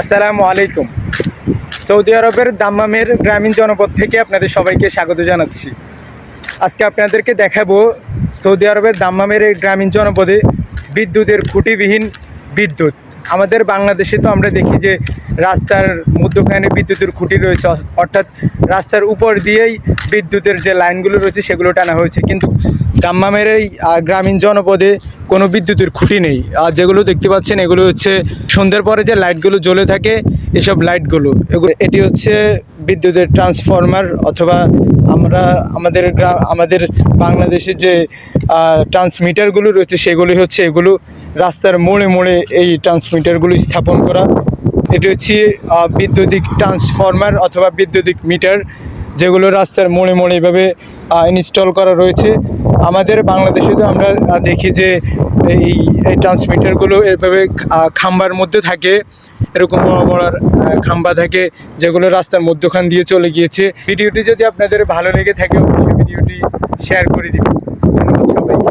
আসসালামু আলাইকুম। সৌদি আরবের দাম্মামের গ্রামীণ জনপদ থেকে আপনাদের সবাইকে স্বাগত জানাচ্ছি। আজকে আপনাদেরকে দেখাবো সৌদি আরবের দাম্মামের এই গ্রামীণ জনপদে বিদ্যুতের খুঁটিবিহীন বিদ্যুৎ। আমাদের বাংলাদেশে তো আমরা দেখি যে রাস্তার মধ্যখানে বিদ্যুতের খুঁটি রয়েছে, অর্থাৎ রাস্তার উপর দিয়েই বিদ্যুতের যে লাইনগুলো রয়েছে সেগুলো টানা হয়েছে, কিন্তু দাম্মামের এই গ্রামীণ জনপদে কোনো বিদ্যুতের খুঁটি নেই। আর যেগুলো দেখতে পাচ্ছেন এগুলো হচ্ছে সন্ধ্যার পরে যে লাইটগুলো জ্বলে থাকে, এসব লাইটগুলো এটি হচ্ছে বিদ্যুতের ট্রান্সফরমার, অথবা আমরা আমাদের বাংলাদেশে যে ট্রান্সমিটারগুলো রয়েছে সেগুলি হচ্ছে এগুলো রাস্তার মোড়ে মোড়ে এই ট্রান্সমিটারগুলো স্থাপন করা। এটি হচ্ছে বিদ্যুতিক ট্রান্সফরমার অথবা বিদ্যুতিক মিটার, যেগুলো রাস্তার মোড়ে মোড়ে এভাবে ইনস্টল করা রয়েছে। আমাদের বাংলাদেশে তো আমরা দেখি যে এই ট্রান্সমিটারগুলো এভাবে খাম্বার মধ্যে থাকে, এরকম বড় বড় খাম্বা থাকে যেগুলো রাস্তার মধ্যখান দিয়ে চলে গিয়েছে। ভিডিওটি যদি আপনাদের ভালো লেগে থাকে অবশ্যই ভিডিওটি শেয়ার করে দিবেন। ধন্যবাদ সবাইকে।